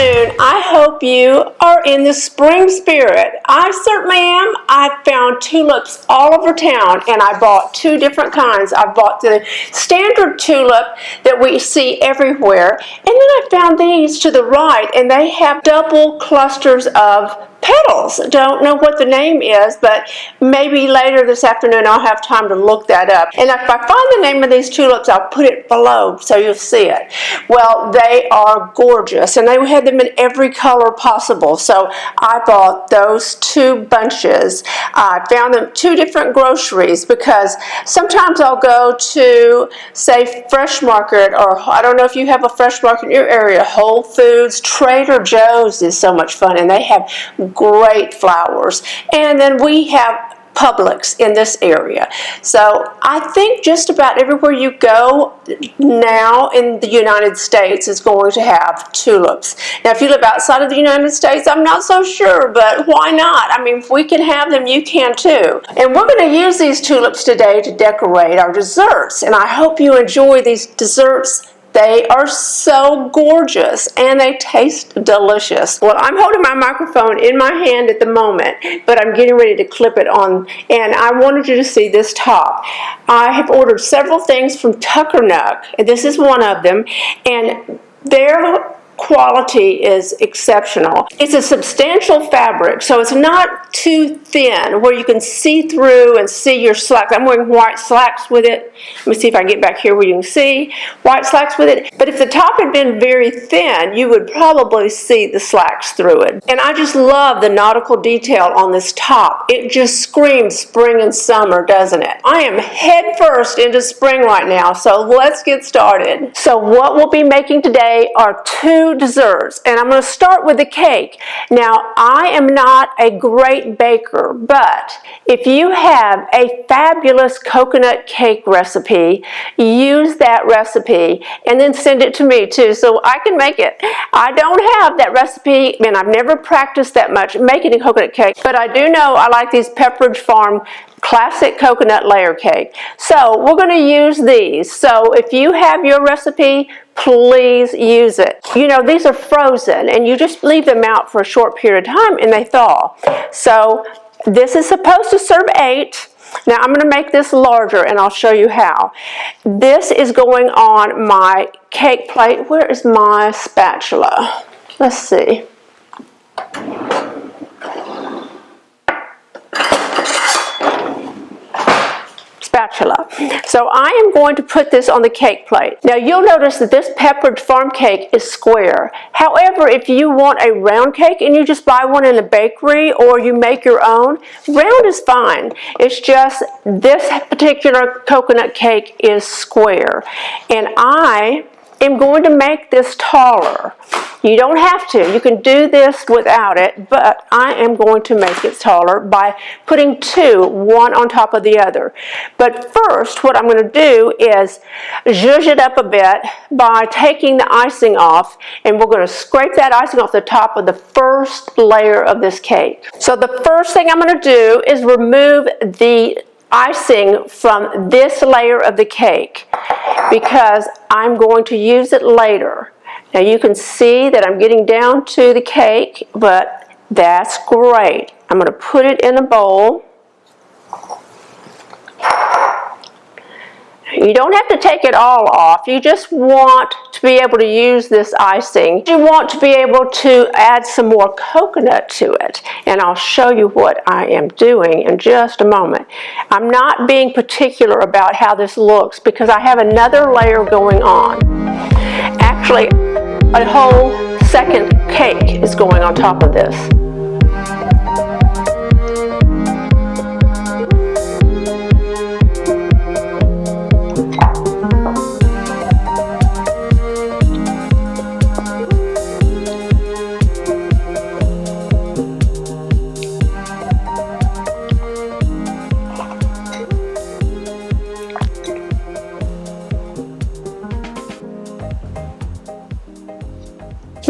afternoon. I hope you are in the spring spirit. I certainly am. I found tulips all over town and I bought two different kinds. I bought the standard tulip that we see everywhere, and then I found these to the right, and they have double clusters of petals. Don't know what the name is, but maybe later this afternoon I'll have time to look that up. And if I find the name of these tulips, I'll put it below so you'll see it. Well, they are gorgeous, and they had them in every color possible. So I bought those two bunches. I found them at two different groceries because sometimes I'll go to, say, Fresh Market, or I don't know if you have a Fresh Market in your area, Whole Foods. Trader Joe's is so much fun, and they have great flowers. And then we have Publix in this area. So I think just about everywhere you go now in the United States is going to have tulips. Now, if you live outside of the United States, I'm not so sure, but why not? I mean, if we can have them, you can too. And we're going to use these tulips today to decorate our desserts, and I hope you enjoy these desserts. They are so gorgeous and they taste delicious. Well, I'm holding my microphone in my hand at the moment, but I'm getting ready to clip it on, and I wanted you to see this top. I have ordered several things from Tucker Nuck, and this is one of them, and their quality is exceptional. It's a substantial fabric, so it's not too thin where you can see through and see your slacks. I'm wearing white slacks with it. Let me see if I can get back here where you can see white slacks with it. But if the top had been very thin, you would probably see the slacks through it. And I just love the nautical detail on this top. It just screams spring and summer, doesn't it? I am head first into spring right now, so let's get started. So what we'll be making today are two desserts, and I'm going to start with the cake. Now, I am not a great baker, but if you have a fabulous coconut cake recipe, use that recipe and then send it to me too so I can make it. I don't have that recipe, and I've never practiced that much making a coconut cake, but I do know I like these Pepperidge Farm classic coconut layer cake. So we're going to use these. So if you have your recipe, please use it. You know, these are frozen, and you just leave them out for a short period of time and they thaw. So this is supposed to serve 8. Now I'm going to make this larger, and I'll show you how. This is going on my cake plate. Where is my spatula? Let's see. Spatula. So I am going to put this on the cake plate. Now you'll notice that this Pepperidge Farm cake is square. However, if you want a round cake and you just buy one in the bakery or you make your own, round is fine. It's just this particular coconut cake is square. And I am going to make this taller. You don't have to. You can do this without it, but I am going to make it taller by putting two, one on top of the other. But first, what I'm going to do is zhuzh it up a bit by taking the icing off, and we're going to scrape that icing off the top of the first layer of this cake. So the first thing I'm going to do is remove the icing from this layer of the cake because I'm going to use it later. Now you can see that I'm getting down to the cake, but that's great. I'm going to put it in a bowl. You don't have to take it all off. You just want to be able to use this icing. You want to be able to add some more coconut to it. And I'll show you what I am doing in just a moment. I'm not being particular about how this looks because I have another layer going on. Actually, a whole second cake is going on top of this.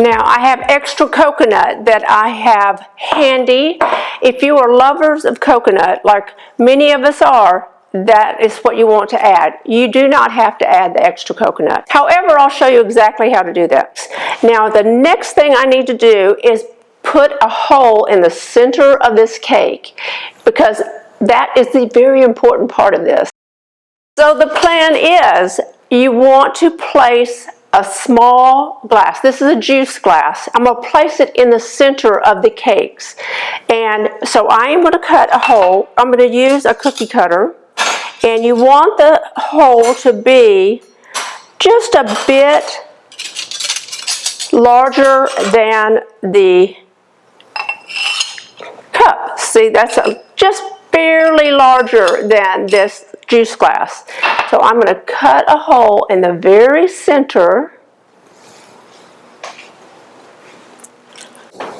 Now I have extra coconut that I have handy. If you are lovers of coconut, like many of us are, that is what you want to add. You do not have to add the extra coconut. However, I'll show you exactly how to do that. Now, the next thing I need to do is put a hole in the center of this cake, because that is the very important part of this. So the plan is you want to place a small glass. This is a juice glass. I'm going to place it in the center of the cakes. And so I am going to cut a hole. I'm going to use a cookie cutter. And you want the hole to be just a bit larger than the cup. See, that's just barely larger than this juice glass. So I'm going to cut a hole in the very center,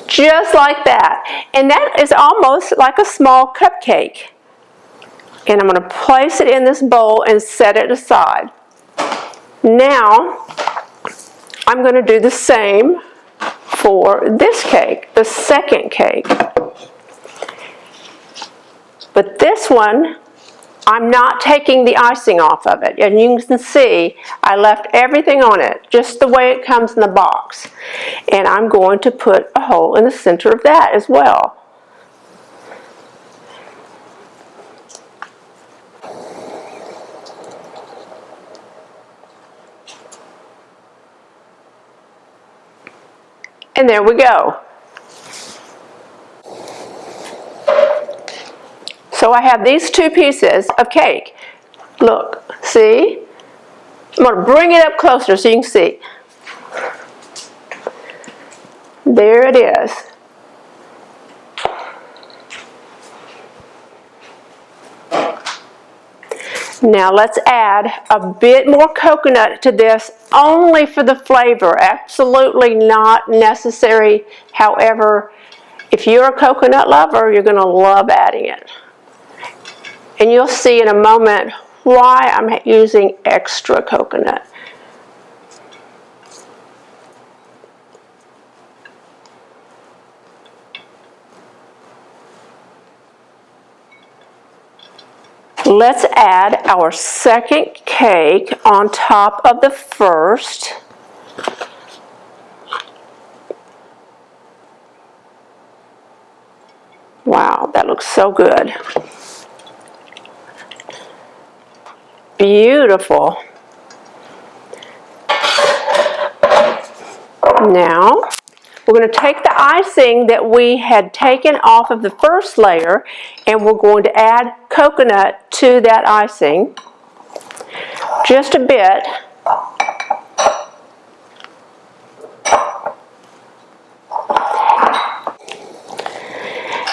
just like that. And that is almost like a small cupcake. And I'm going to place it in this bowl and set it aside. Now, I'm going to do the same for this cake, the second cake. But this one, I'm not taking the icing off of it. And you can see I left everything on it, just the way it comes in the box. And I'm going to put a hole in the center of that as well. And there we go. So I have these two pieces of cake. Look, see? I'm going to bring it up closer so you can see. There it is. Now let's add a bit more coconut to this, only for the flavor. Absolutely not necessary. However, if you're a coconut lover, you're going to love adding it. And you'll see in a moment why I'm using extra coconut. Let's add our second cake on top of the first. Wow, that looks so good. Beautiful. Now, we're going to take the icing that we had taken off of the first layer, and we're going to add coconut to that icing. Just a bit.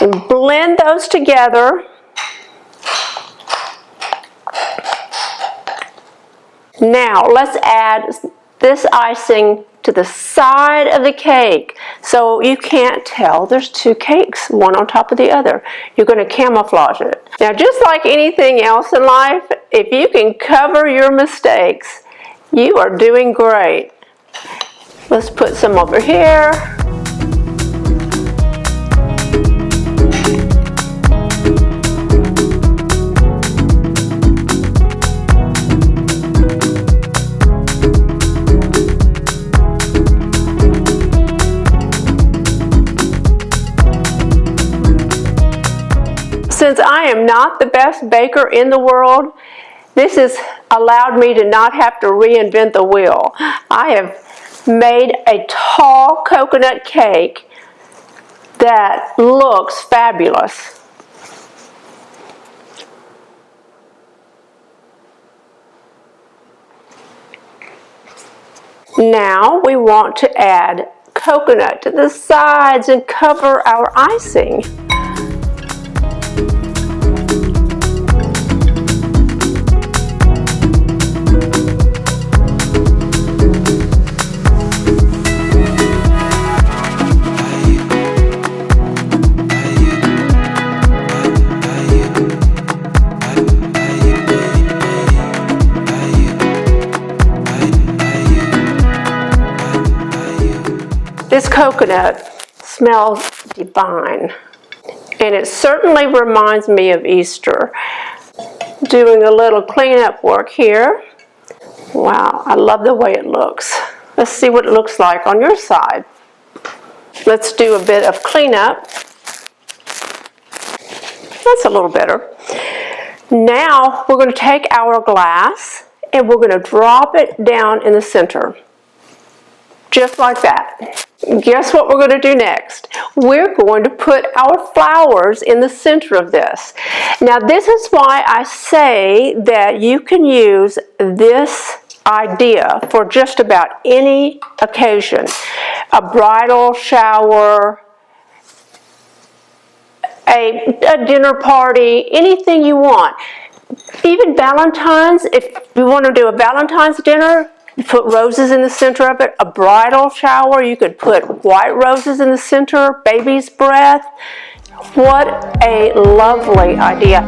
And blend those together. Now, let's add this icing to the side of the cake so you can't tell there's two cakes, one on top of the other. You're going to camouflage it. Now, just like anything else in life, if you can cover your mistakes, you are doing great. Let's put some over here. Since I am not the best baker in the world, this has allowed me to not have to reinvent the wheel. I have made a tall coconut cake that looks fabulous. Now we want to add coconut to the sides and cover our icing. This coconut smells divine, and it certainly reminds me of Easter. doing a little cleanup work here. Wow, I love the way it looks. Let's see what it looks like on your side. Let's do a bit of cleanup. That's a little better. Now we're going to take our glass and we're going to drop it down in the center. Just like that. Guess what we're going to do next? We're going to put our flowers in the center of this. Now this is why I say that you can use this idea for just about any occasion. A bridal shower, a dinner party, anything you want. Even Valentine's, if you want to do a Valentine's dinner, you put roses in the center of it. A bridal shower, you could put white roses in the center, baby's breath. What a lovely idea.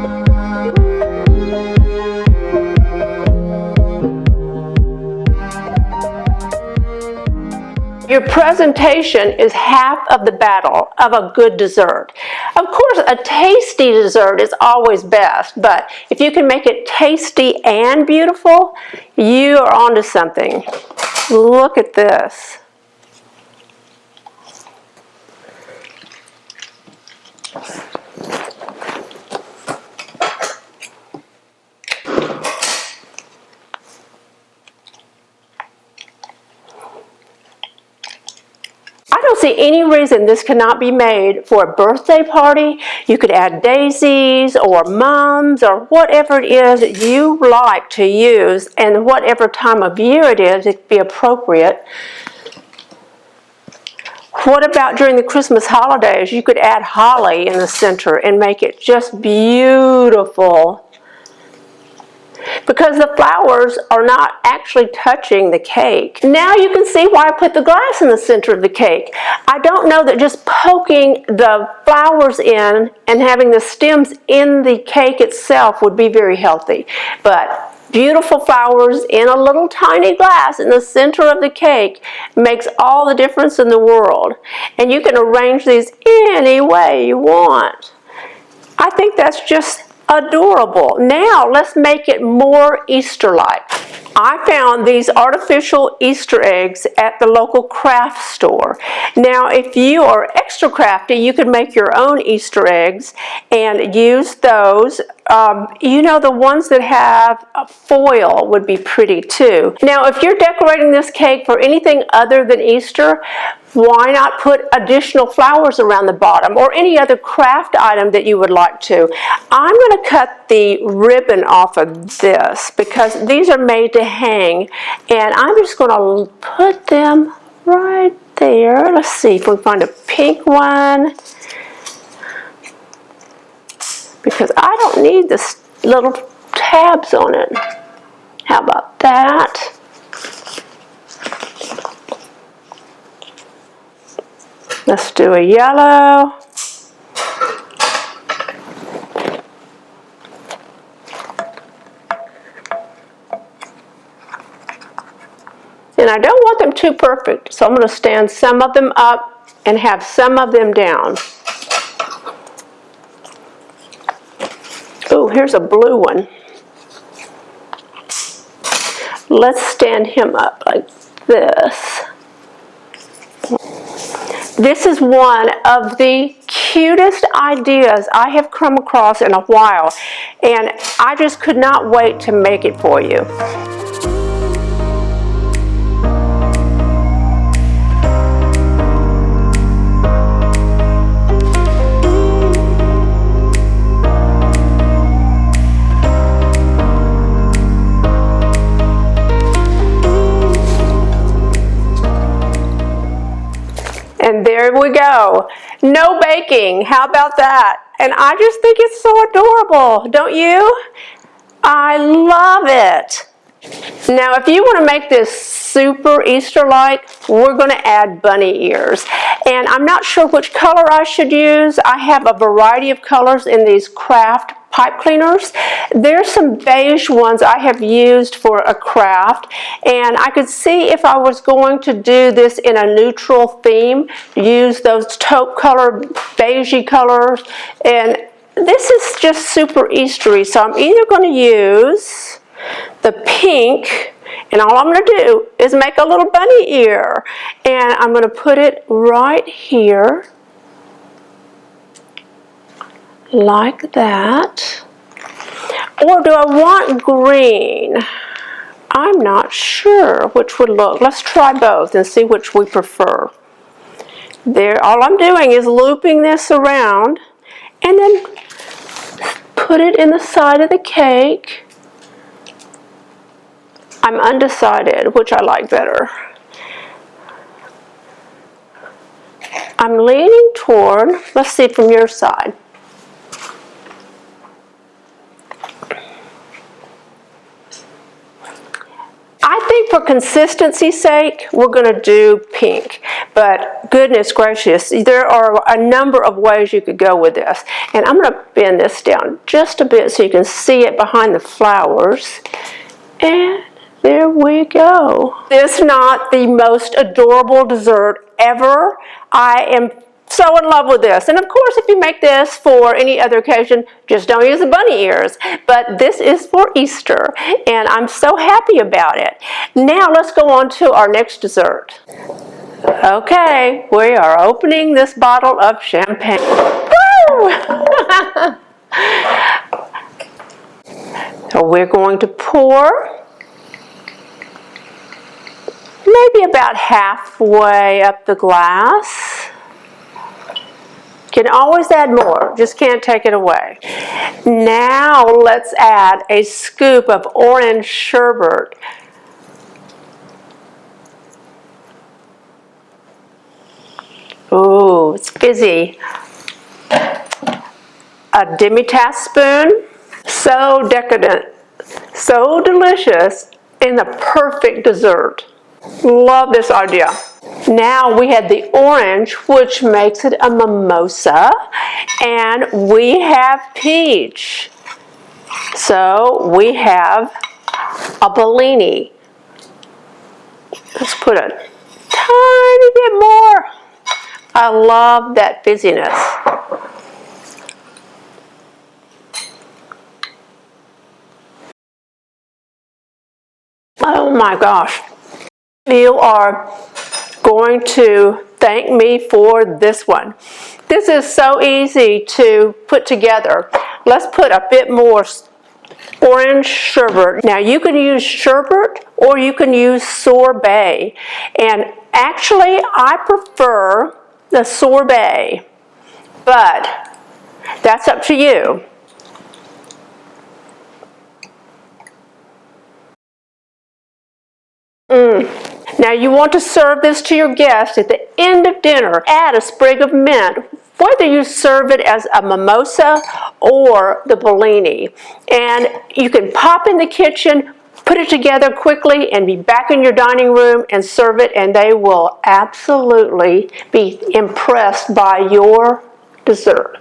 Your presentation is half of the battle of a good dessert. Of course, a tasty dessert is always best, but if you can make it tasty and beautiful, you are onto something. Look at this. I don't see any reason this cannot be made for a birthday party. You could add daisies or mums or whatever it is that you like to use, and whatever time of year it is, it'd be appropriate. What about during the Christmas holidays? You could add holly in the center and make it just beautiful. Because the flowers are not actually touching the cake. Now you can see why I put the glass in the center of the cake. I don't know that just poking the flowers in and having the stems in the cake itself would be very healthy. But beautiful flowers in a little tiny glass in the center of the cake makes all the difference in the world. And you can arrange these any way you want. I think that's just adorable. Now let's make it more Easter-like. I found these artificial Easter eggs at the local craft store. Now if you are extra crafty, you can make your own Easter eggs and use those. You know, the ones that have foil would be pretty too. Now if you're decorating this cake for anything other than Easter, why not put additional flowers around the bottom or any other craft item that you would like to? I'm going to cut the ribbon off of this because these are made to hang, and I'm just going to put them right there. Let's see if we can find a pink one, because I don't need this little tabs on it. How about that? Let's do a yellow. And I don't want them too perfect, so I'm going to stand some of them up and have some of them down. Oh, here's a blue one. Let's stand him up like this. This is one of the cutest ideas I have come across in a while, and I just could not wait to make it for you. And there we go. No baking. How about that? And I just think it's so adorable, don't you? I love it. Now, if you want to make this super Easter-like, we're going to add bunny ears. And I'm not sure which color I should use. I have a variety of colors in these craft pipe cleaners. There's some beige ones I have used for a craft, and I could see if I was going to do this in a neutral theme, use those taupe color, beigey colors, and this is just super Eastery, so I'm either going to use the pink, and all I'm going to do is make a little bunny ear, and I'm going to put it right here, like that. Or do I want green? I'm not sure which would look. Let's try both and see which we prefer. There, all I'm doing is looping this around and then put it in the side of the cake. I'm undecided which I like better. I'm leaning toward, let's see from your side. I think for consistency's sake, we're going to do pink. But goodness gracious, there are a number of ways you could go with this. And I'm going to bend this down just a bit so you can see it behind the flowers. And there we go. This is not the most adorable dessert ever. I am so in love with this. And of course, if you make this for any other occasion, just don't use the bunny ears. But this is for Easter, and I'm so happy about it. Now let's go on to our next dessert. Okay, we are opening this bottle of champagne. Woo! So we're going to pour maybe about halfway up the glass. You can always add more, just can't take it away. Now let's add a scoop of orange sherbet. Ooh, it's fizzy. A demi-tablespoon. So decadent, so delicious, and the perfect dessert. Love this idea. Now we have the orange, which makes it a mimosa, and we have peach. So we have a Bellini. Let's put a tiny bit more. I love that fizziness. Oh my gosh. You are going to thank me for this one. This is so easy to put together. Let's put a bit more orange sherbet. Now you can use sherbet or you can use sorbet. And actually I prefer the sorbet, but that's up to you. Now you want to serve this to your guests at the end of dinner. Add a sprig of mint, whether you serve it as a mimosa or the Bellini. And you can pop in the kitchen, put it together quickly, and be back in your dining room and serve it, and they will absolutely be impressed by your dessert.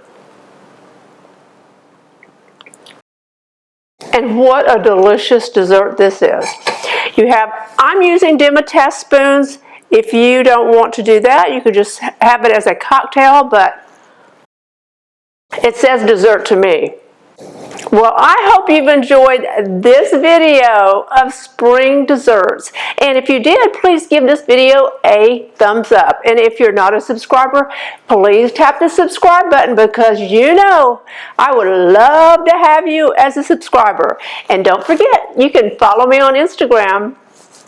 And what a delicious dessert this is. I'm using demi-tablespoons. If you don't want to do that, you could just have it as a cocktail, but it says dessert to me. Well, I hope you've enjoyed this video of spring desserts. And if you did, please give this video a thumbs up. And if you're not a subscriber, please tap the subscribe button, because you know I would love to have you as a subscriber. And don't forget, you can follow me on Instagram.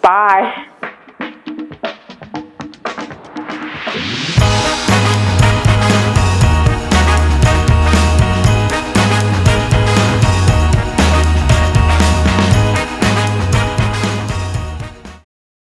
Bye.